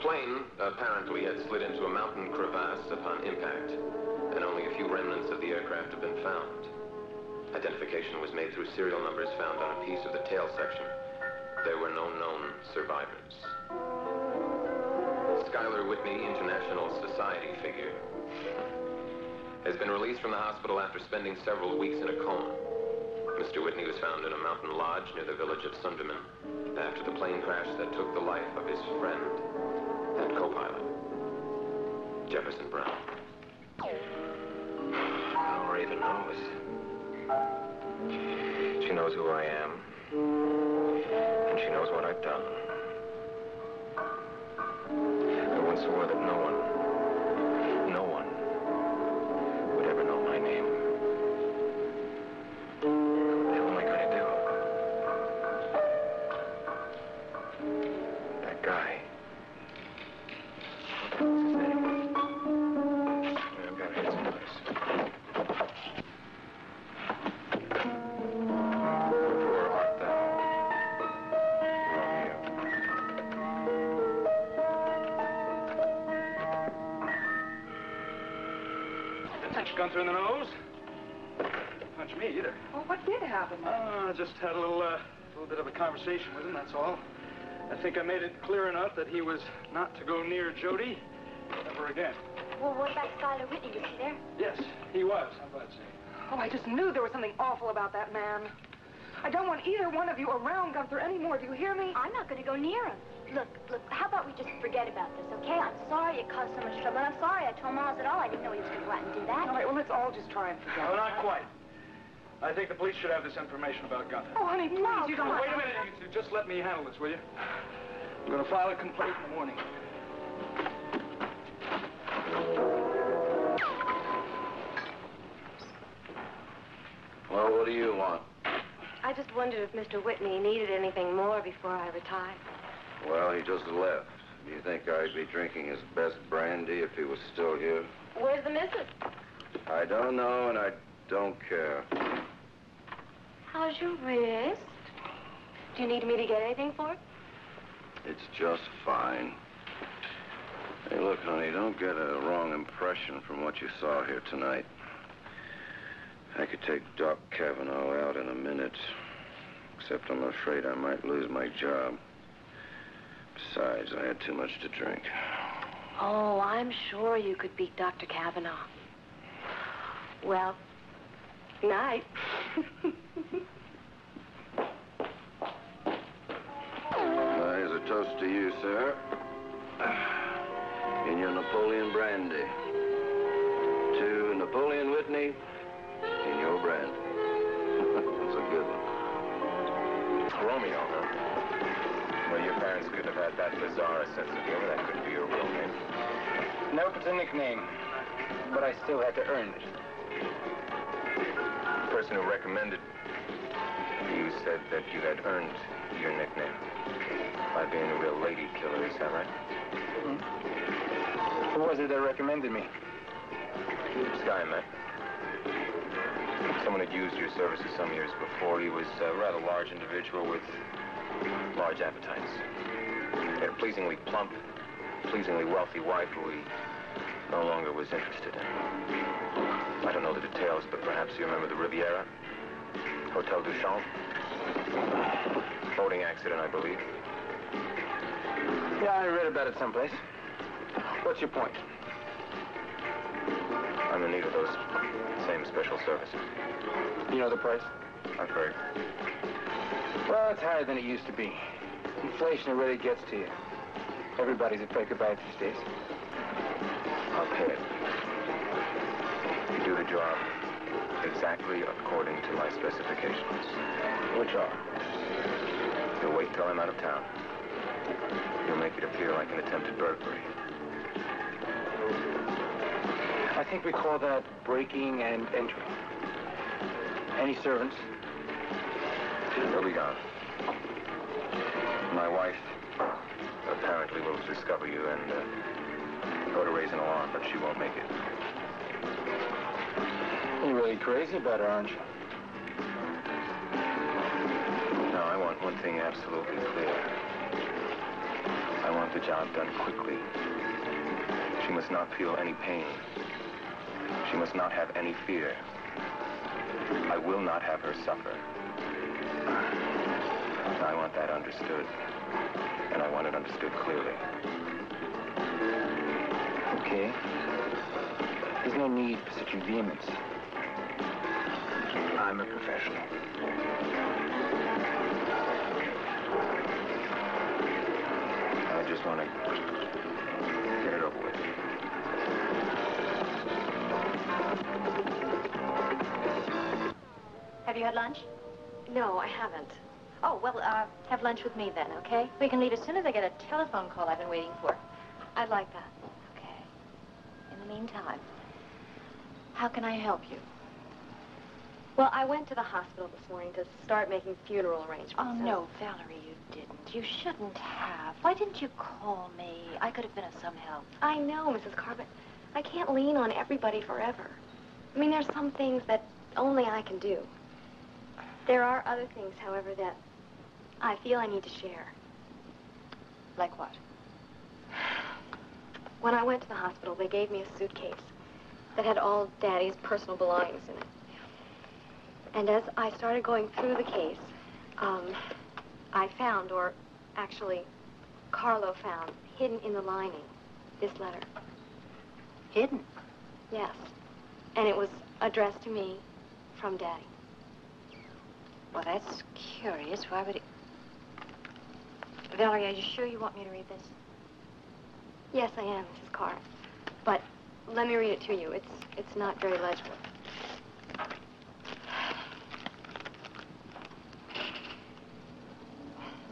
plane apparently had slid into a mountain crevasse upon impact, and only a few remnants of the aircraft have been found. Identification was made through serial numbers found on a piece of the tail section. There were no known survivors. Schuyler Whitney, International Society figure, has been released from the hospital after spending several weeks in a coma. Mr. Whitney was found in a mountain lodge near the village of Sunderman after the plane crash that took the life of his friend and co-pilot, Jefferson Brown. Laura even knows. She knows who I am, and she knows what I've done. Everyone swore that no one would ever know my name. What the hell am I going to do? That guy. What's his name? I've got to hit someplace. Wherefore art thou, Romeo? Punch Gunther in the nose. Punch me either. Well, what did happen? I just had a little bit of a conversation with him, that's all. I think I made it clear enough that he was not to go near Jody ever again. Well, what about Schuyler Whitney? Was he there? Yes, he was, I'm glad to say. Oh, I just knew there was something awful about that man. I don't want either one of you around Gunther anymore. Do you hear me? I'm not going to go near him. Look, how about we just forget about this, okay? I'm sorry it caused so much trouble, and I'm sorry I told Miles at all. I didn't know he was going to go out and do that. All right, well, let's all just try and forget. No, not quite. I think the police should have this information about Gunther. Oh, honey, please, you don't... Wait a minute, you two. Just let me handle this, will you? I'm going to file a complaint in the morning. Well, what do you want? I just wondered if Mr. Whitney needed anything more before I retired. Well, he just left. Do you think I'd be drinking his best brandy if he was still here? Where's the missus? I don't know, and I don't care. How's your wrist? Do you need me to get anything for it? It's just fine. Hey, look, honey, don't get a wrong impression from what you saw here tonight. I could take Doc Cavanaugh out in a minute, except I'm afraid I might lose my job. Besides, I had too much to drink. Oh, I'm sure you could beat Dr. Cavanaugh. Well, night. Here's a toast to you, sir. In your Napoleon brandy. To Napoleon Whitney, in your brandy. That's a good one. Romeo, huh? Well, your parents couldn't have had that bizarre a sense of humor. That couldn't be your real name. Nope, it's a nickname. But I still had to earn it. The person who recommended you said that you had earned your nickname by being a real lady killer, is that right? Mm-hmm. Who was it that recommended me? This guy I met. Someone had used your services some years before. He was a rather large individual with large appetites. He had a pleasingly plump, pleasingly wealthy wife who he no longer was interested in. I don't know the details, but perhaps you remember the Riviera? Hotel Duchamp? Boating accident, I believe. Yeah, I read about it someplace. What's your point? I'm in need of those same special services. You know the price? I've heard. Well, it's higher than it used to be. Inflation really gets to you. Everybody's a fake about it these days. I'll pay it. You do the job exactly according to my specifications. Which are? You'll wait till I'm out of town. You'll make it appear like an attempted burglary. I think we call that breaking and entering. Any servants? They'll be gone. My wife apparently will discover you and go to raise an alarm, but she won't make it. You're really crazy about her, aren't you? No, I want one thing absolutely clear. I want the job done quickly. She must not feel any pain. She must not have any fear. I will not have her suffer. I want that understood. And I want it understood clearly. Okay. There's no need for such vehemence. I'm a professional. I just want to get it over with. Have you had lunch? No, I haven't. Oh, well, have lunch with me then, okay? We can leave as soon as I get a telephone call I've been waiting for. I'd like that. Okay. In the meantime, how can I help you? Well, I went to the hospital this morning to start making funeral arrangements. Oh, no, Valerie, you didn't. You shouldn't have. Why didn't you call me? I could have been of some help. I know, Mrs. Carr, but I can't lean on everybody forever. I mean, there's some things that only I can do. There are other things, however, that I feel I need to share. Like what? When I went to the hospital, they gave me a suitcase that had all Daddy's personal belongings in it. And as I started going through the case, I found, or actually, Carlo found, hidden in the lining, this letter. Hidden? Yes. And it was addressed to me from Daddy. Well, that's curious. Why would it... Valerie, are you sure you want me to read this? Yes, I am, Mrs. Carr. But let me read it to you. It's not very legible.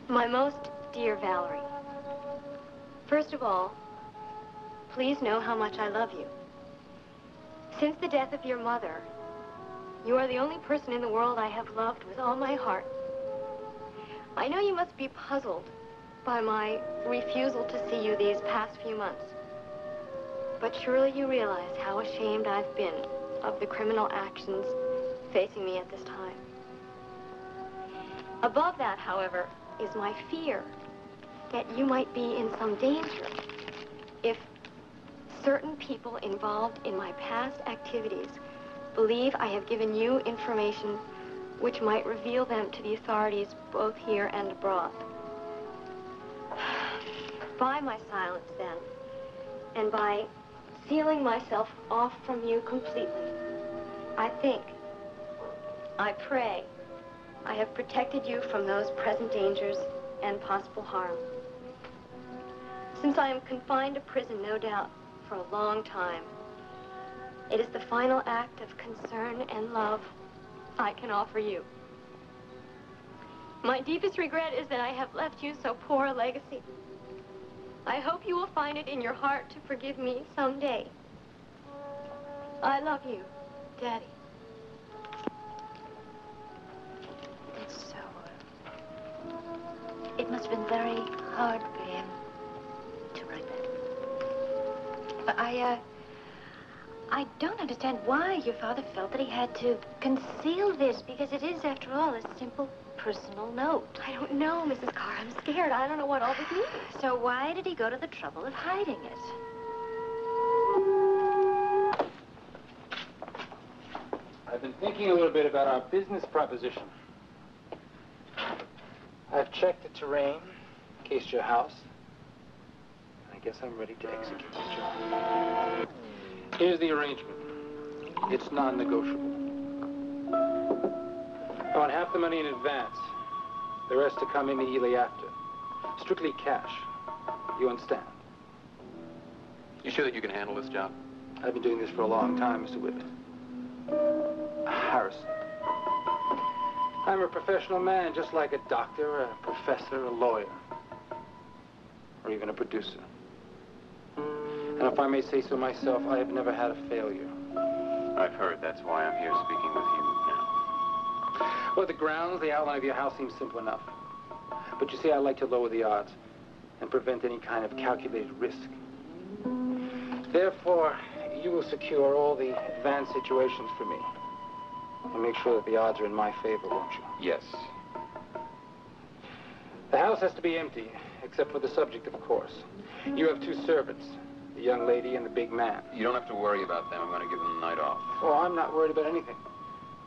My most dear Valerie, first of all, please know how much I love you. Since the death of your mother, you are the only person in the world I have loved with all my heart. I know you must be puzzled by my refusal to see you these past few months. But surely you realize how ashamed I've been of the criminal actions facing me at this time. Above that, however, is my fear that you might be in some danger if certain people involved in my past activities believe I have given you information which might reveal them to the authorities both here and abroad. By my silence, then, and by sealing myself off from you completely, I think, I pray, I have protected you from those present dangers and possible harm. Since I am confined to prison, no doubt, for a long time, it is the final act of concern and love I can offer you. My deepest regret is that I have left you so poor a legacy. I hope you will find it in your heart to forgive me someday. I love you, Daddy. That's so... It must have been very hard for him to write that. I don't understand why your father felt that he had to conceal this, because it is, after all, a simple personal note. I don't know, Mrs. Carr. I'm scared. I don't know what all this means. So why did he go to the trouble of hiding it? I've been thinking a little bit about our business proposition. I've checked the terrain, cased your house. I guess I'm ready to execute the job. Here's the arrangement. It's non-negotiable. I want half the money in advance. The rest to come immediately after. Strictly cash. You understand? You sure that you can handle this job? I've been doing this for a long time, Mr. Whitman. Harrison. I'm a professional man, just like a doctor, a professor, a lawyer, or even a producer. And if I may say so myself, I have never had a failure. I've heard. That's why I'm here speaking with you now. Well, the grounds, the outline of your house seems simple enough. But you see, I like to lower the odds and prevent any kind of calculated risk. Therefore, you will secure all the advanced situations for me. And make sure that the odds are in my favor, won't you? Yes. The house has to be empty, except for the subject, of course. You have 2 servants, the young lady and the big man. You don't have to worry about them. I'm going to give them the night off. Oh, I'm not worried about anything,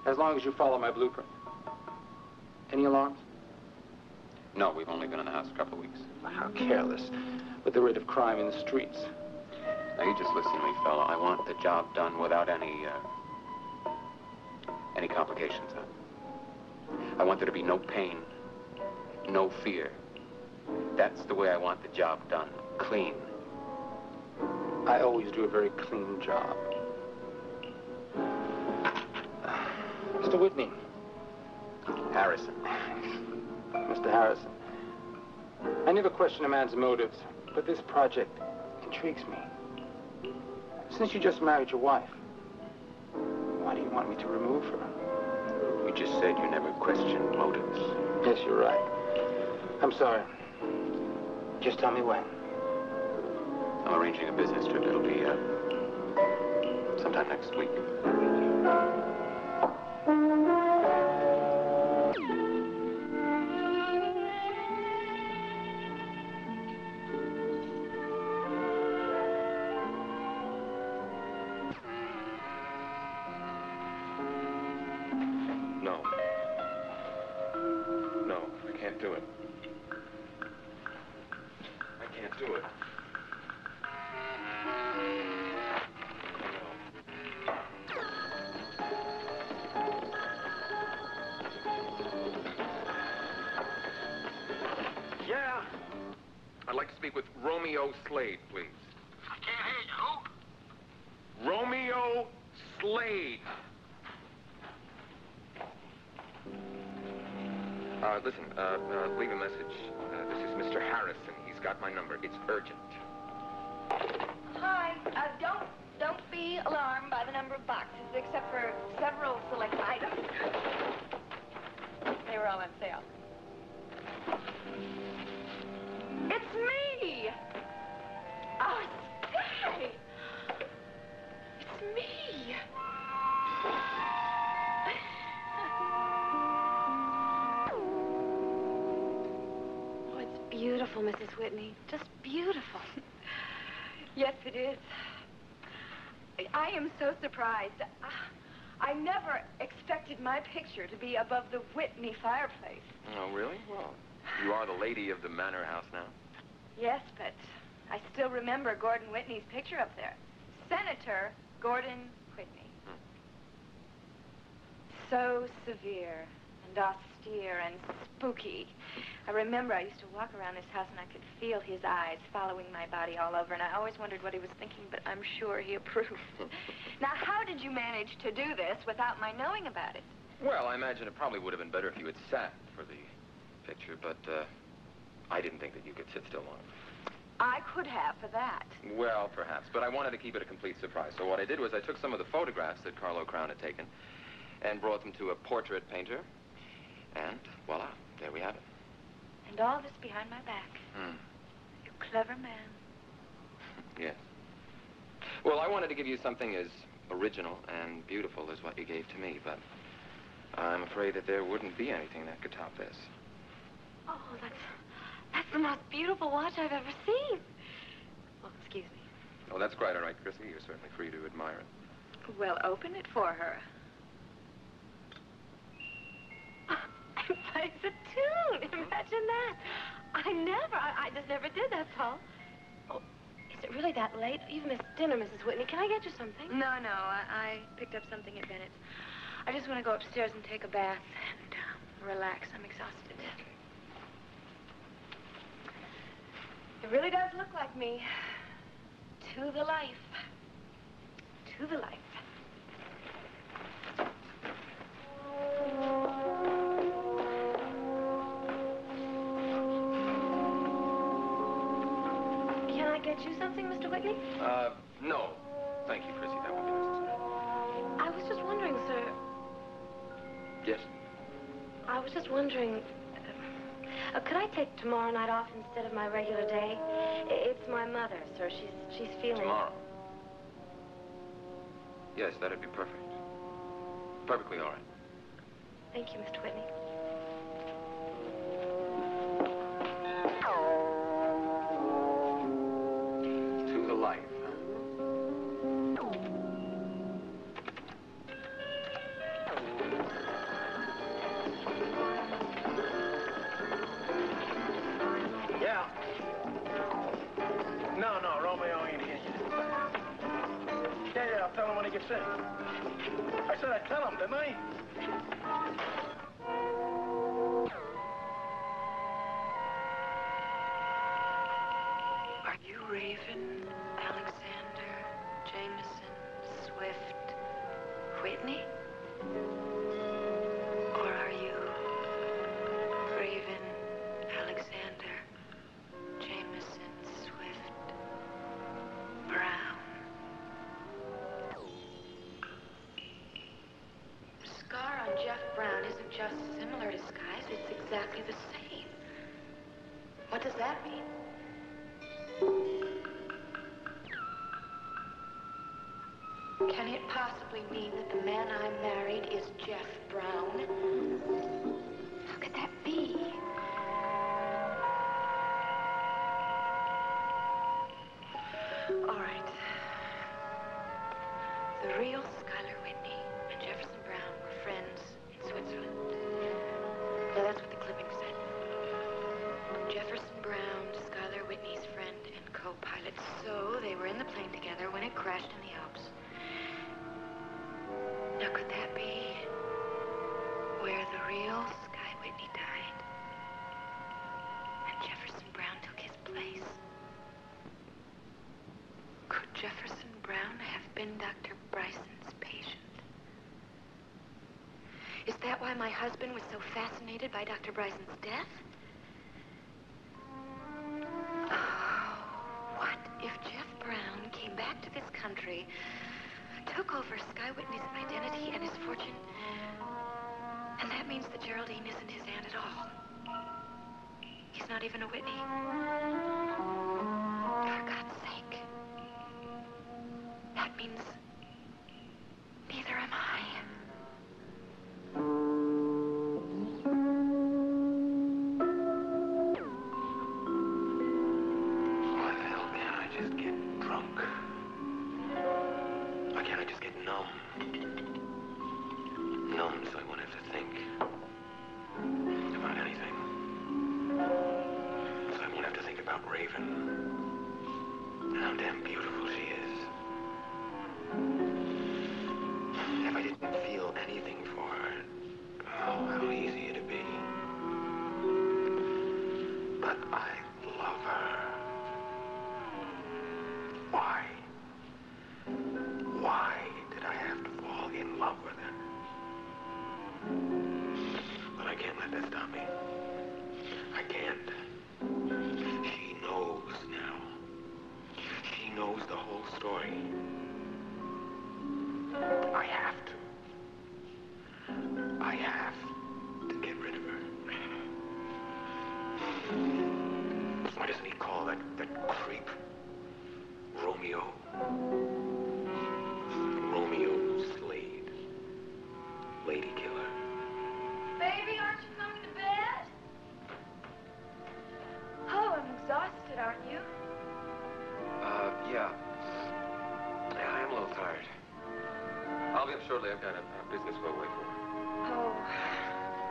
as long as you follow my blueprint. Any alarms? No, we've only been in the house a couple of weeks. How careless, with the rate of crime in the streets. Now, you just listen to me, fella. I want the job done without any complications, huh? I want there to be no pain, no fear. That's the way I want the job done. Clean. I always do a very clean job. Mr. Whitney. Harrison. Mr. Harrison. I never question a man's motives, but this project intrigues me. Since you just married your wife, why do you want me to remove her? You just said you never questioned motives. Yes, you're right. I'm sorry. Just tell me when. I'm arranging a business trip. It'll be, sometime next week. No, I can't do it. I can't do it. Yeah. I'd like to speak with Romeo Slade, please. I can't hear you. Who? Romeo Slade. Listen, leave a message. This is Mr. Harrison. He's got my number. It's urgent. Hi. Don't be alarmed by the number of boxes, except for several select items. They were all on sale. It's me! Oh, Sky! It's me! Oh, it's beautiful, Mrs. Whitney. Just beautiful. Yes, it is. I am so surprised. I never expected my picture to be above the Whitney fireplace. Oh, really? Well, you are the lady of the manor house now. Yes, but I still remember Gordon Whitney's picture up there. Senator Gordon Whitney. So severe and austere and spooky. I remember I used to walk around this house and I could feel his eyes following my body all over, and I always wondered what he was thinking, but I'm sure he approved. Now, how did you manage to do this without my knowing about it? Well, I imagine it probably would have been better if you had sat for the picture, but I didn't think that you could sit still long enough. I could have for that. Well, perhaps, but I wanted to keep it a complete surprise. So what I did was I took some of the photographs that Carlo Crown had taken and brought them to a portrait painter, and voila, there we have it. And all this behind my back. You clever man. Yes. Well, I wanted to give you something as original and beautiful as what you gave to me, but I'm afraid that there wouldn't be anything that could top this. Oh, that's the most beautiful watch I've ever seen. Oh, excuse me. Oh, that's quite all right, Chrissy. You're certainly free to admire it. Well, open it for her. It plays a tune. Imagine that. I just never did that, Paul. Oh, is it really that late? You've missed dinner, Mrs. Whitney. Can I get you something? No, I picked up something at Bennett's. I just want to go upstairs and take a bath and relax. I'm exhausted. It really does look like me. To the life. To the life. Can I get you something, Mr. Whitney? No. Thank you, Chrissy. That won't be necessary. I was just wondering, sir. Yes? I was just wondering, could I take tomorrow night off instead of my regular day? It's my mother, sir. She's feeling... Tomorrow? Yes, that'd be perfect. Perfectly all right. Thank you, Mr. Whitney. just similar disguise. It's exactly the same. What does that mean? Can it possibly mean that the man I married is Jeff Brown? How could that be? All right. The real Schuyler Whitney and Jefferson Brown were friends in Switzerland. Now, that's what the clipping said. Jefferson Brown, Schuyler Whitney's friend and co-pilot. So they were in the plane together when it crashed in the Alps. Now, could that be where the real Sky Whitney died and Jefferson Brown took his place? Could Jefferson Brown have been Dr. Bryson's patient? Is that why my husband was so fascinated by Dr. Bryson's death? Oh, what if Jeff Brown came back to this country, took over Sky Whitney's identity and his fortune, and that means that Geraldine isn't his aunt at all? He's not even a Whitney. For God's sake. That means neither am I. Why the hell can't I just get drunk? Why can't I just get numb? Numb so I won't have to think about anything. So I won't have to think about Raven. And how damn beautiful she is. If I didn't feel anything for her, oh, how easy it'd be. But I love her. Why? Why did I have to fall in love with her? But I can't let that stop me. I can't. She knows now. She knows the whole story. I have to. I have to get rid of her. Why doesn't he call that creep Romeo? Romeo Slade. Lady killer. Baby, aren't you going to bed? Oh, I'm exhausted, aren't you? Yeah. Yeah, I am a little tired. I'll be up shortly. I've got a business to go away for. Oh,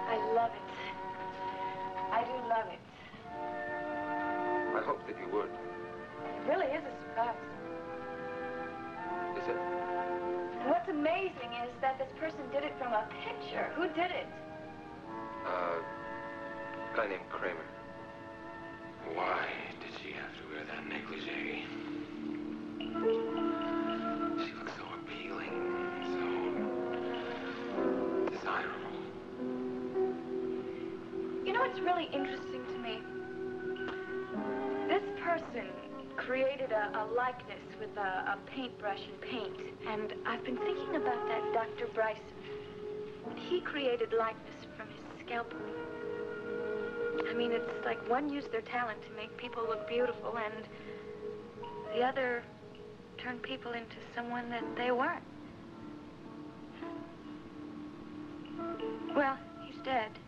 I love it. I do love it. I hoped that you would. It really is a surprise. Is it? And what's amazing is that this person did it from a picture. Who did it? A guy named Kramer. Why did she have to wear that negligee? She looks so appealing, so desirable. You know what's really interesting to me? This person created a likeness with a paintbrush and paint. And I've been thinking about that Dr. Bryson. He created likeness from his scalpel. I mean, it's like one used their talent to make people look beautiful, and the other turned people into someone that they weren't. Well, he's dead.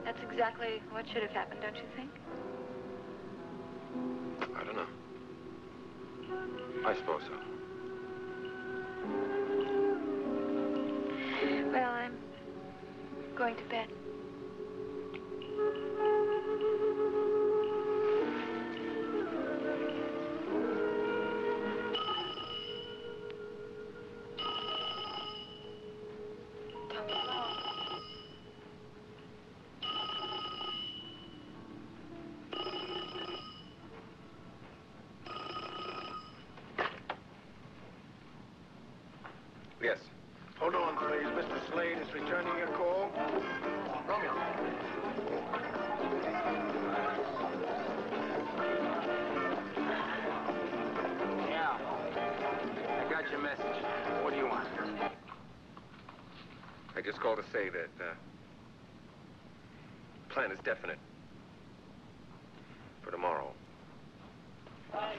That's exactly what should have happened, don't you think? I don't know. I suppose so. Well, I'm going to bed. Yes. Hold on, please. Mr. Slade is returning your call. Romeo. Yeah. I got your message. What do you want? I just called all to say that, plan is definite for tomorrow. That's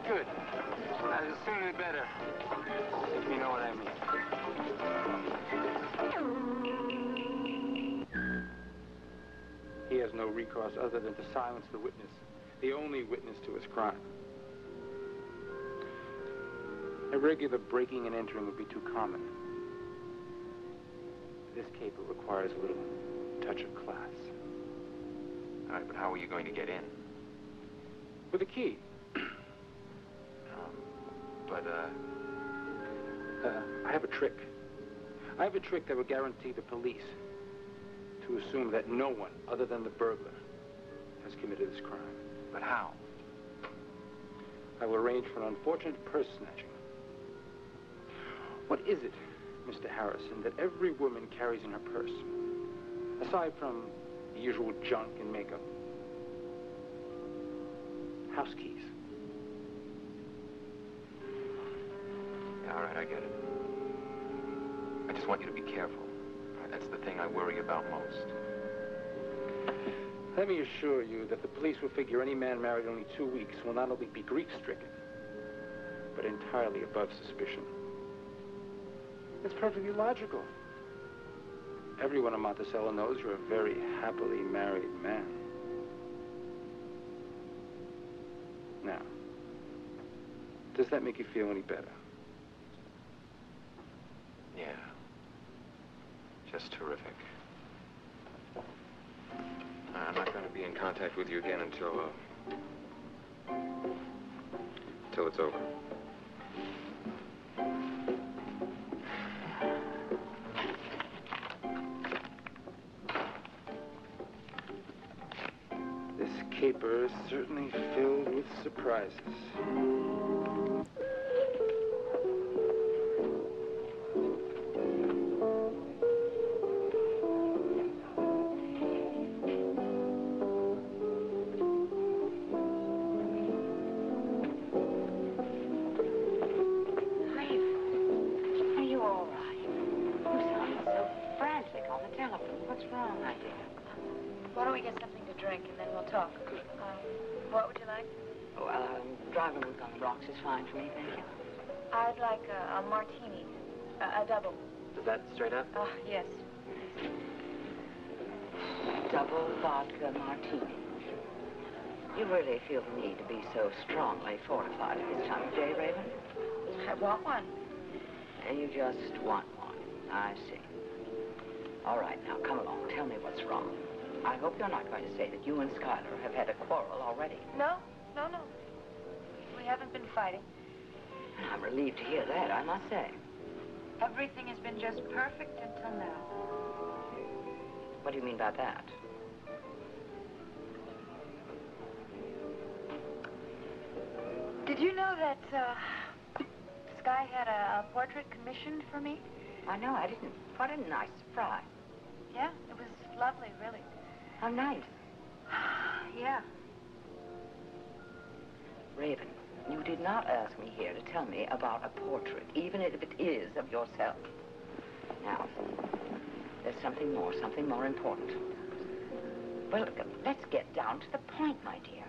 good. The sooner the better. If you know what I mean. He has no recourse other than to silence the witness, the only witness to his crime. A regular breaking and entering would be too common. This caper requires a little touch of class. All right, but how are you going to get in? With a key. I have a trick. I have a trick that would guarantee the police to assume that no one other than the burglar has committed this crime. But how? I will arrange for an unfortunate purse snatching. What is it, Mr. Harrison, that every woman carries in her purse? Aside from the usual junk and makeup. House keys. Yeah, all right, I get it. I just want you to be careful. All right, that's the thing I worry about most. Let me assure you that the police will figure any man married only 2 weeks will not only be grief-stricken, but entirely above suspicion. It's perfectly logical. Everyone in Monticello knows you're a very happily married man. Now, does that make you feel any better? Yeah. Just terrific. I'm not going to be in contact with you again until it's over. This caper is certainly filled with surprises. Why don't we get something to drink and then we'll talk? What would you like? Oh, driving on the rocks is fine for me, thank you. I'd like a martini, a double. Is that straight up? Yes. Double vodka martini. You really feel the need to be so strongly fortified at this time of day, Raven? I want one. And you just want one. I see. All right, now come along. Tell me what's wrong. I hope you're not going to say that you and Schuyler have had a quarrel already. No. We haven't been fighting. I'm relieved to hear that, I must say. Everything has been just perfect until now. What do you mean by that? Did you know that, Sky had a portrait commissioned for me? I know, I didn't. What a nice surprise. Yeah, it was lovely, really. How nice. Yeah. Raven, you did not ask me here to tell me about a portrait, even if it is of yourself. Now, there's something more important. Well, let's get down to the point, my dear.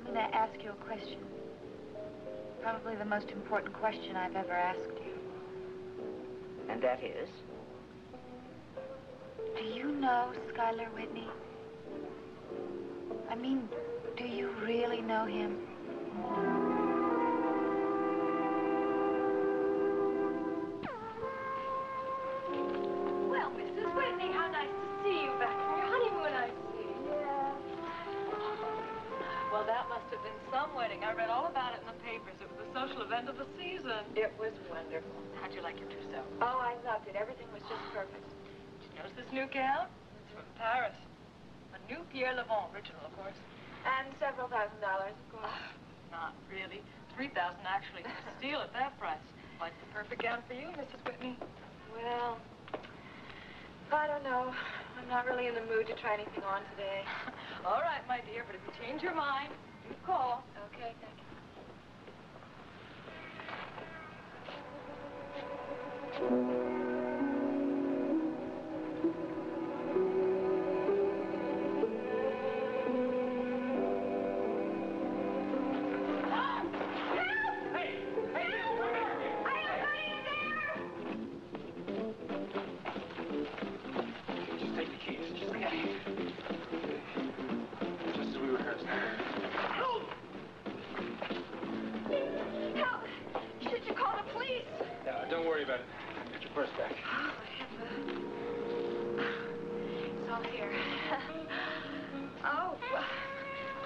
I'm going to ask you a question. Probably the most important question I've ever asked you. And that is? Do you know Schuyler Whitney? I mean, do you really know him? Well, Mrs. Whitney, how nice to see you back from your honeymoon, I see. Yeah. Well, that must have been some wedding. I read all about it in the papers. It was the social event of the season. It was wonderful. How'd you like your trousseau? Oh, I loved it. Everything was just perfect. Did you notice this new gown? It's from Paris. A new Pierre Levant, original, of course. And several $1,000s, of course. Not really. $3,000 actually. A steal at that price. Like the perfect gown for you, Mrs. Whitney. Well, I don't know. I'm not really in the mood to try anything on today. All right, my dear, but if you change your mind, you call. Okay, thank you.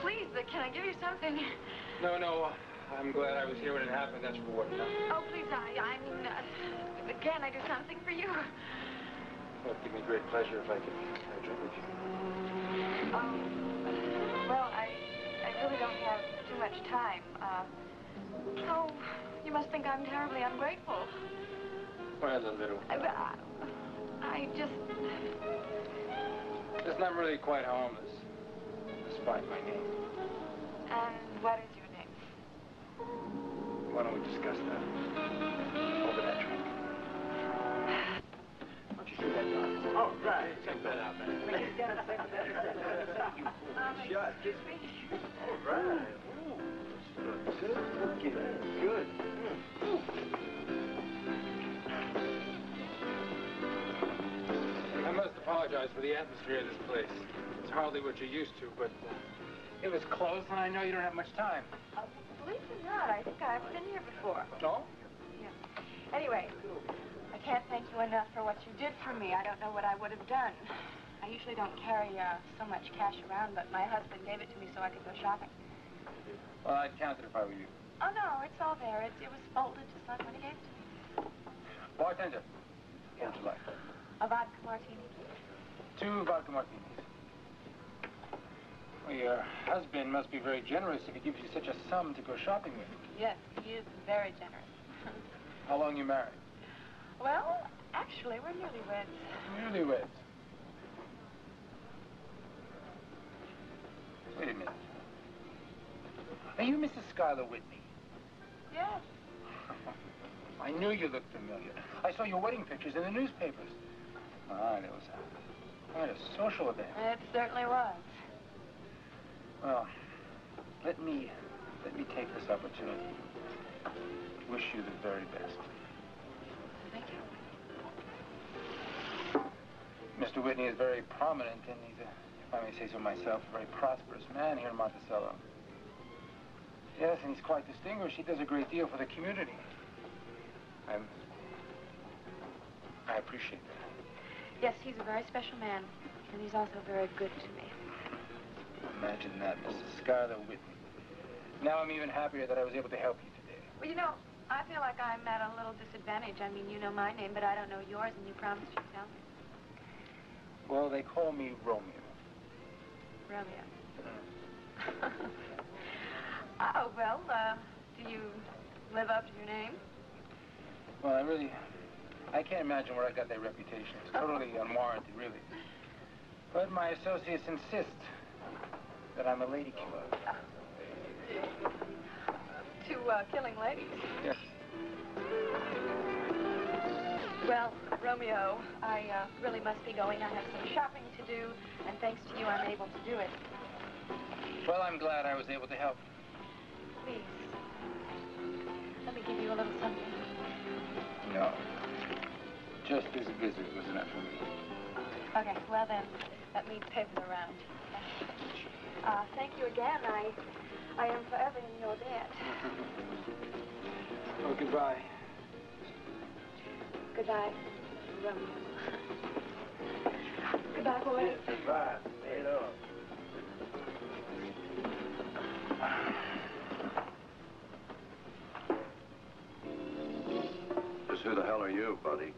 please, can I give you something? No, I'm glad I was here when it happened. That's for what, no? Oh, please, I mean, can I do something for you? Well, it'd give me great pleasure if I could have a drink with you. Well, I really don't have too much time. Oh, you must think I'm terribly ungrateful. Well, a little. I just... Listen, I'm really quite harmless, despite my name. And what is your name? Why don't we discuss that over that drink? Why don't you do that, Doc? All right, check that out, man. Excuse me. All right. Ooh, good. I must apologize for the atmosphere of this place. It's hardly what you're used to, but it was close, and I know you don't have much time. Believe it or not, I think I've been here before. No? Yeah. Anyway, I can't thank you enough for what you did for me. I don't know what I would have done. I usually don't carry so much cash around, but my husband gave it to me so I could go shopping. Well, I'd count it if I were you. Oh, no, it's all there. It was folded just like when he gave it to me. Bartender, what would you like? A vodka martini. 2 vodka martinis. Well, your husband must be very generous if he gives you such a sum to go shopping with. Yes, he is very generous. How long you married? Well, actually, we're newlyweds. Newlyweds. Wait a minute. Are you Mrs. Schuyler Whitney? Yes. I knew you looked familiar. I saw your wedding pictures in the newspapers. Ah, it was quite a social event. It certainly was. Well, let me take this opportunity to wish you the very best. Thank you. Mr. Whitney is very prominent, and he's, if I may say so myself, a very prosperous man here in Monticello. Yes, and he's quite distinguished. He does a great deal for the community. I appreciate that. Yes, he's a very special man, and he's also very good to me. Imagine that, Mrs. Schuyler Whitney. Now I'm even happier that I was able to help you today. Well, you know, I feel like I'm at a little disadvantage. I mean, you know my name, but I don't know yours, and you promised you'd tell me. Well, they call me Romeo. Romeo. Oh, well, do you live up to your name? Well, I can't imagine where I got that reputation. It's totally unwarranted, really. But my associates insist that I'm a lady killer. To killing ladies? Yes. Well, Romeo, I really must be going. I have some shopping to do, and thanks to you, I'm able to do it. Well, I'm glad I was able to help. Please, let me give you a little something. No. Just this visit was enough for me. Okay, well then, let me pay for the round. Thank you again. I am forever in your debt. Oh, goodbye. Goodbye, Romeo. Goodbye, boy. Goodbye. Later on. Just who the hell are you, buddy?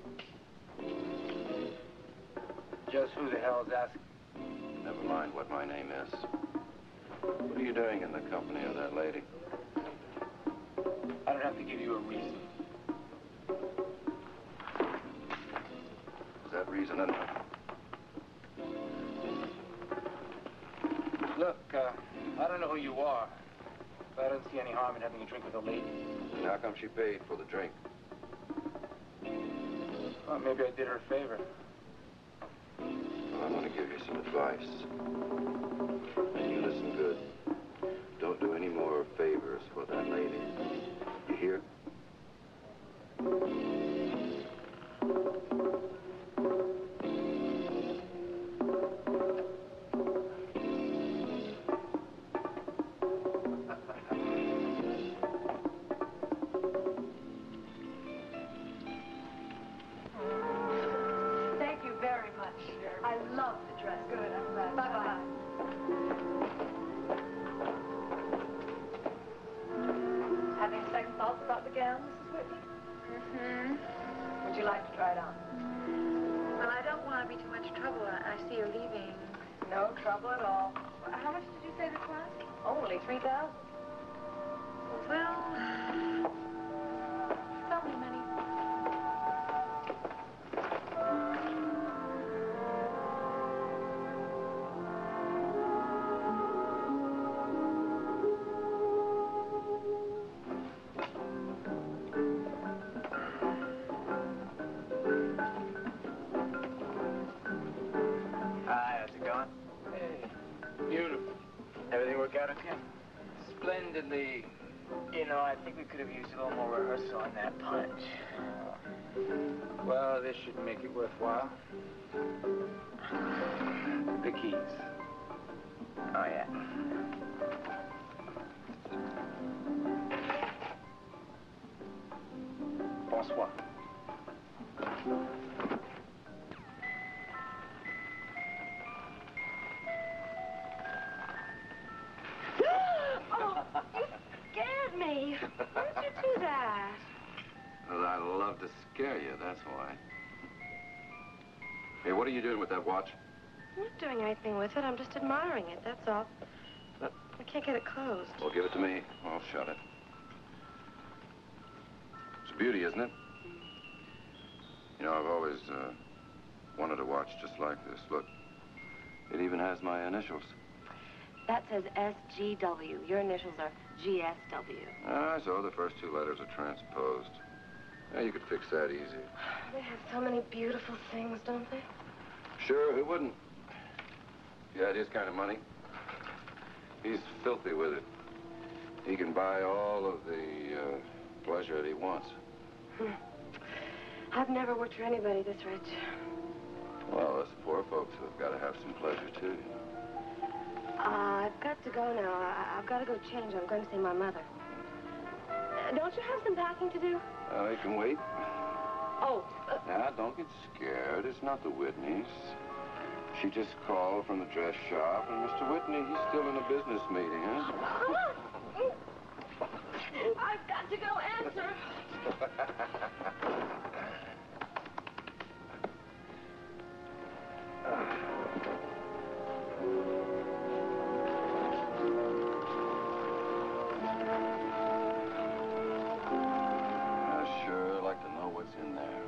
Just who the hell's asking? Never mind what my name is. What are you doing in the company of that lady? I don't have to give you a reason. Is that reason enough? Look, I don't know who you are, but I don't see any harm in having a drink with a lady. And how come she paid for the drink? Well, maybe I did her a favor. Well, I want to give you some advice. And you listen good. Don't do any more favors for that lady. You hear? Thank you very much. I love the dress. Good, I'm glad. Bye-bye. me too much trouble. I see you're leaving. No trouble at all. How much did you say this was? Only 3,000. Well, tell me, honey. Hi, how's it going? Hey, beautiful. Everything work out okay? Splendidly. You know, I think we could have used a little more rehearsal on that punch. Well, this should make it worthwhile. The keys. Oh, yeah. Bonsoir. Oh, you scared me. Why did you do that? Well, I love to scare you, that's why. Hey, what are you doing with that watch? I'm not doing anything with it. I'm just admiring it, that's all. But I can't get it closed. Well, give it to me. I'll shut it. It's a beauty, isn't it? You know, I've always wanted a watch just like this. Look, it even has my initials. That says SGW. Your initials are GSW. Ah, so the first two letters are transposed. Yeah, you could fix that easy. They have so many beautiful things, don't they? Sure, who wouldn't? If you had his kind of money. He's filthy with it. He can buy all of the pleasure that he wants. I've never worked for anybody this rich. Well, us poor folks have got to have some pleasure, too. I've got to go now. I've got to go change. I'm going to see my mother. Don't you have some packing to do? You can wait. Oh. Now, don't get scared. It's not the Whitneys. She just called from the dress shop, and Mr. Whitney, he's still in a business meeting, huh? I've got to go answer. I sure like to know what's in there.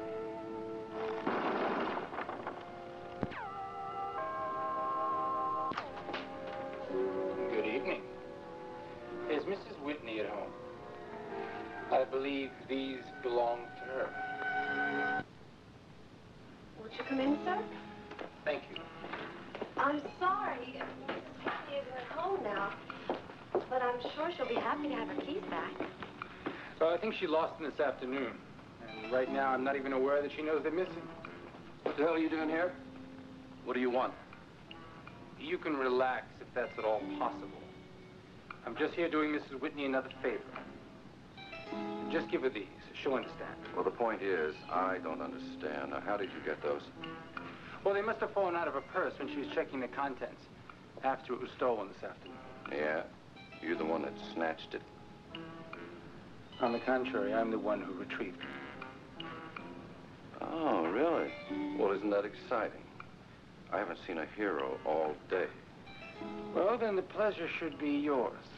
Good evening. Is Mrs. Whitney at home? I believe these belong to her. Would you come in, sir? Thank you. I'm sorry. Mrs. Whitney isn't at home now. But I'm sure she'll be happy to have her keys back. Well, I think she lost them this afternoon. And right now, I'm not even aware that she knows they're missing. What the hell are you doing here? What do you want? You can relax if that's at all possible. I'm just here doing Mrs. Whitney another favor. Just give her these. She'll understand. Well, the point is, I don't understand. Now, how did you get those? Well, they must have fallen out of her purse when she was checking the contents after it was stolen this afternoon. Yeah? You're the one that snatched it. On the contrary, I'm the one who retrieved it. Oh, really? Well, isn't that exciting? I haven't seen a hero all day. Well, then the pleasure should be yours.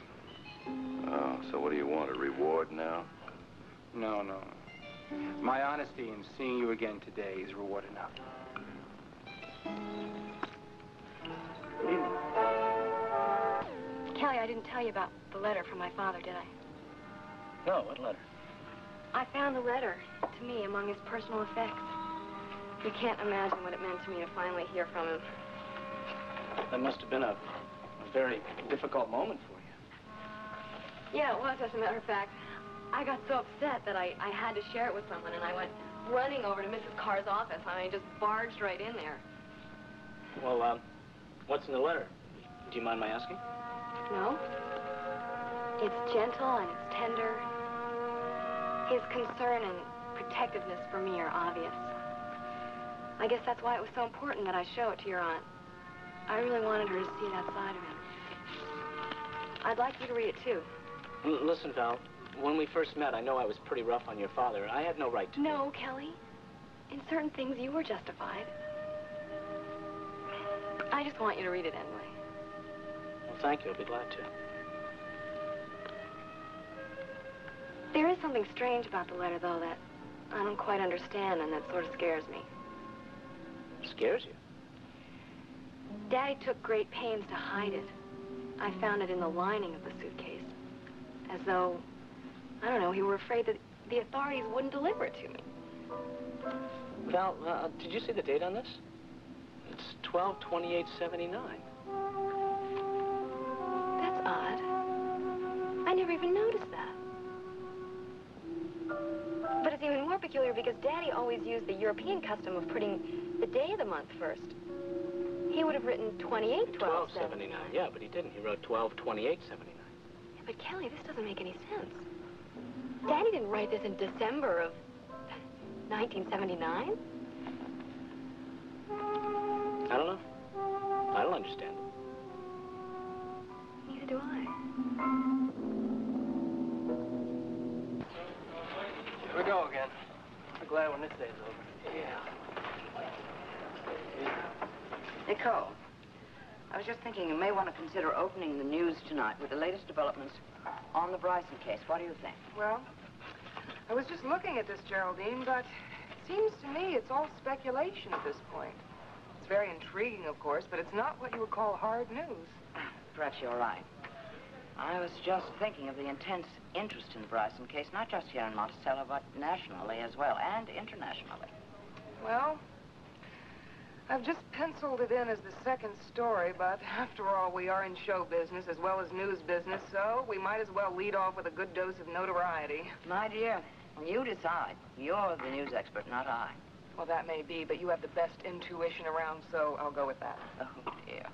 Oh, so what do you want, a reward now? No, no. My honesty in seeing you again today is reward enough. Good evening. Kelly, I didn't tell you about the letter from my father, did I? No, what letter? I found the letter to me among his personal effects. You can't imagine what it meant to me to finally hear from him. That must have been a very difficult moment for you. Yeah, it was, as a matter of fact. I got so upset that I had to share it with someone, and I went running over to Mrs. Carr's office. I mean, just barged right in there. Well, what's in the letter? Do you mind my asking? No. It's gentle and it's tender. His concern and protectiveness for me are obvious. I guess that's why it was so important that I show it to your aunt. I really wanted her to see that side of him. I'd like you to read it, too. Listen, Val, when we first met, I know I was pretty rough on your father. I had no right to... No, Kelly. In certain things, you were justified. I just want you to read it anyway. Well, thank you. I'll be glad to. There is something strange about the letter, though, that I don't quite understand, and that sort of scares me. Scares you? Daddy took great pains to hide it. I found it in the lining of the suitcase. As though, I don't know, he were afraid that the authorities wouldn't deliver it to me. Val, did you see the date on this? It's 12/28/79. That's odd. I never even noticed that. But it's even more peculiar because Daddy always used the European custom of putting the day of the month first. He would have written 28/12/79. Yeah, but he didn't. He wrote 12/28/79. Yeah, but Kelly, this doesn't make any sense. Daddy didn't write this in December of 1979. I don't know. I don't understand it. Neither do I. Here we go again. I'm glad when this day's over. Yeah. Nicole, I was just thinking you may want to consider opening the news tonight with the latest developments on the Bryson case. What do you think? Well, I was just looking at this, Geraldine, but it seems to me it's all speculation at this point. It's very intriguing, of course, but it's not what you would call hard news. Perhaps you're right. I was just thinking of the intense interest in the Bryson case, not just here in Monticello, but nationally as well, and internationally. Well, I've just penciled it in as the second story, but after all, we are in show business as well as news business, so we might as well lead off with a good dose of notoriety. My dear, you decide. You're the news expert, not I. Well, that may be, but you have the best intuition around, so I'll go with that. Oh, dear.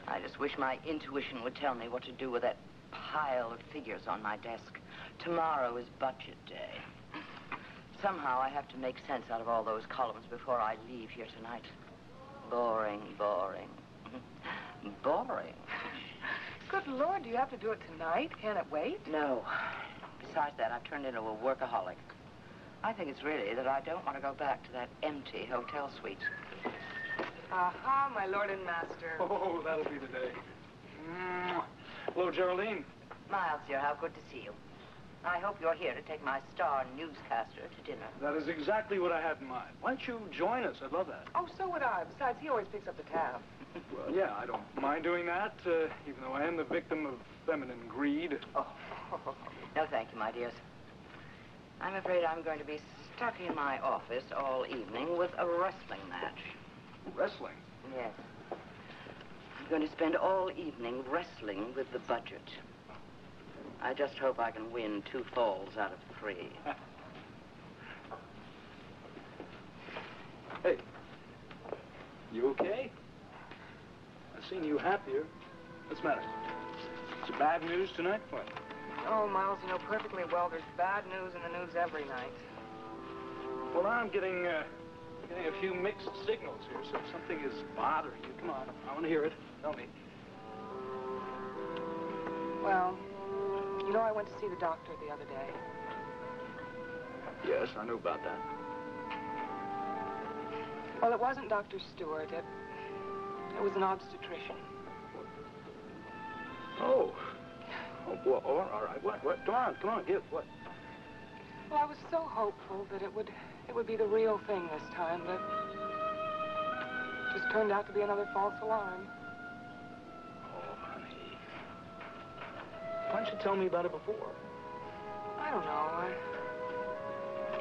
I just wish my intuition would tell me what to do with that pile of figures on my desk. Tomorrow is budget day. Somehow I have to make sense out of all those columns before I leave here tonight. Boring, boring. Boring. Good Lord, do you have to do it tonight? Can't it wait? No. Besides that, I've turned into a workaholic. I think it's really that I don't want to go back to that empty hotel suite. Aha, my lord and master. Oh, that'll be the day. Hello, Geraldine. Miles, dear, how good to see you. I hope you're here to take my star newscaster to dinner. That is exactly what I had in mind. Why don't you join us? I'd love that. Oh, so would I. Besides, he always picks up the tab. Well, yeah, I don't mind doing that, even though I am the victim of feminine greed. Oh. No, thank you, my dears. I'm afraid I'm going to be stuck in my office all evening with a wrestling match. Wrestling? Yes. I'm going to spend all evening wrestling with the budget. I just hope I can win 2 falls out of 3. Hey, you okay? I've seen you happier. What's the matter? Is it bad news tonight? What? Oh, Miles, you know perfectly well there's bad news in the news every night. Well, I'm getting a few mixed signals here, so if something is bothering you, come on. I want to hear it. Tell me. Well, you know I went to see the doctor the other day. Yes, I knew about that. Well, it wasn't Dr. Stewart. It was an obstetrician. Oh. Oh, well, all right. What? Come on, give what? Well, I was so hopeful that it would be the real thing this time, but it just turned out to be another false alarm. Oh, honey. Why didn't you tell me about it before? I don't know.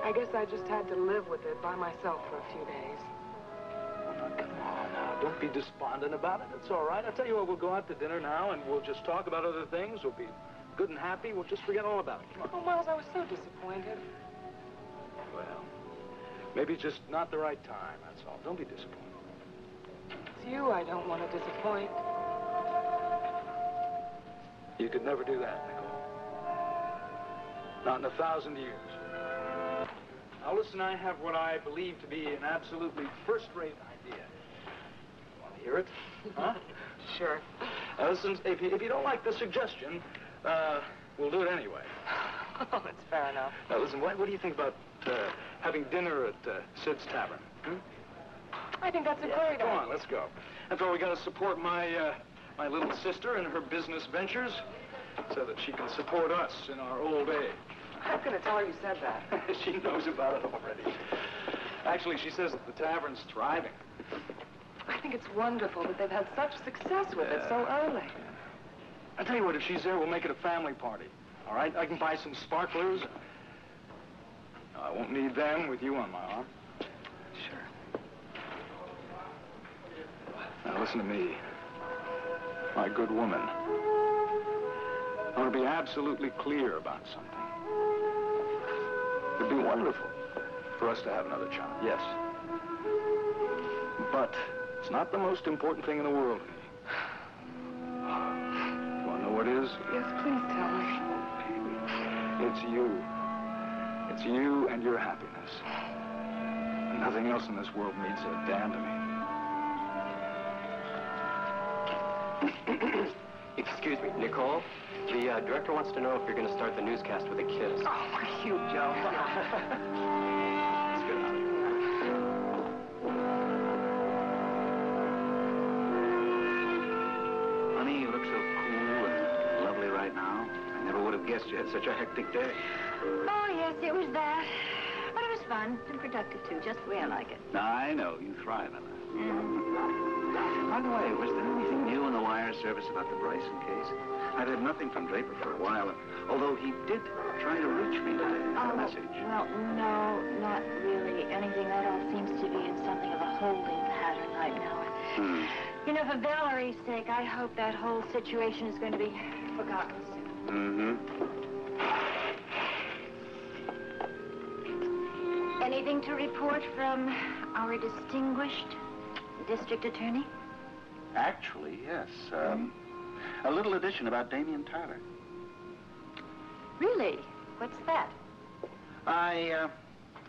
I guess I just had to live with it by myself for a few days. Oh, now, come on now. Don't be despondent about it. It's all right. I tell you what, we'll go out to dinner now, and we'll just talk about other things. We'll be good and happy. We'll just forget all about it. Come on. Oh, Miles, I was so disappointed. Well, maybe it's just not the right time, that's all. Don't be disappointed. It's you I don't want to disappoint. You could never do that, Nicole. Not in 1,000 years. Now, listen, I have what I believe to be an absolutely first-rate idea. Want to hear it? Huh? Sure. Listen, if you don't like the suggestion, we'll do it anyway. Oh, it's fair enough. Now, listen, what do you think about having dinner at Sid's Tavern? Hmm? I think that's a great idea. Come on, let's go. I thought we got to support my little sister in her business ventures so that she can support us in our old age. I'm going to tell her you said that. She knows about it already. Actually, she says that the tavern's thriving. I think it's wonderful that they've had such success with it so early. I tell you what, if she's there, we'll make it a family party. All right? I can buy some sparklers. I won't need them with you on my arm. Sure. Now, listen to me. My good woman. I want to be absolutely clear about something. It'd be wonderful for us to have another child, yes. But it's not the most important thing in the world to me. You want to know what is? Yes, please tell me. It's you. It's you and your happiness. And nothing else in this world means a damn to me. Excuse me, Nicole? The director wants to know if you're going to start the newscast with a kiss. Oh, for you, Joe. Let's get out of here. Honey, you look so cool and lovely right now. I never would have guessed you had such a hectic day. Oh, yes, it was that. But it was fun and productive, too, just the way I like it. I know. You thrive in that. By the way, was there anything new in the wire service about the Bryson case? I've had nothing from Draper for a while, although he did try to reach me today with a message. Well, no, not really anything. That all seems to be in something of a holding pattern right now. You know, for Valerie's sake, I hope that whole situation is going to be forgotten soon. Anything to report from our distinguished district attorney? Actually, yes. A little addition about Damien Tyler. Really? What's that? I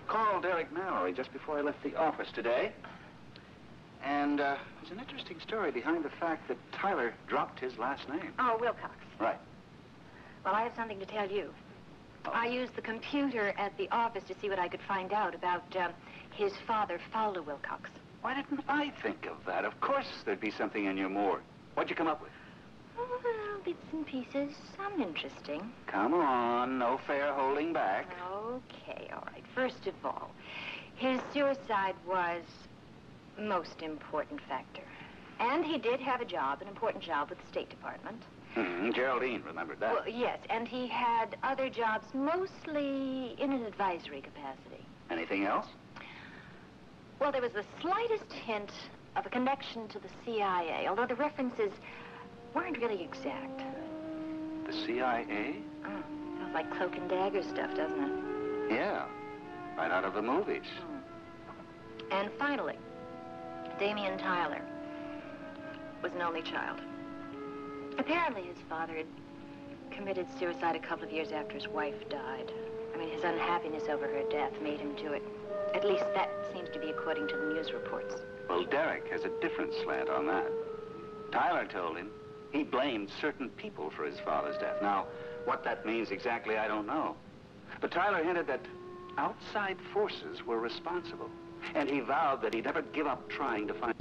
called Derek Mallory just before I left the office today. And there's an interesting story behind the fact that Tyler dropped his last name. Oh, Wilcox. Right. Well, I have something to tell you. I used the computer at the office to see what I could find out about his father, Fowler Wilcox. Why didn't I think of that? Of course there'd be something in your morgue. What'd you come up with? Well, bits and pieces. Some interesting. Come on, no fair holding back. Okay, all right. First of all, his suicide was most important factor. And he did have a job, an important job with the State Department. Geraldine remembered that. Well, yes, and he had other jobs, mostly in an advisory capacity. Anything else? Well, there was the slightest hint of a connection to the CIA, although the references weren't really exact. The CIA? Sounds like cloak and dagger stuff, doesn't it? Yeah, right out of the movies. And finally, Damien Tyler was an only child. Apparently his father had committed suicide a couple of years after his wife died. I mean, his unhappiness over her death made him do it. At least that seems to be according to the news reports. Well, Derek has a different slant on that. Tyler told him he blamed certain people for his father's death. Now, what that means exactly, I don't know. But Tyler hinted that outside forces were responsible. And he vowed that he'd never give up trying to find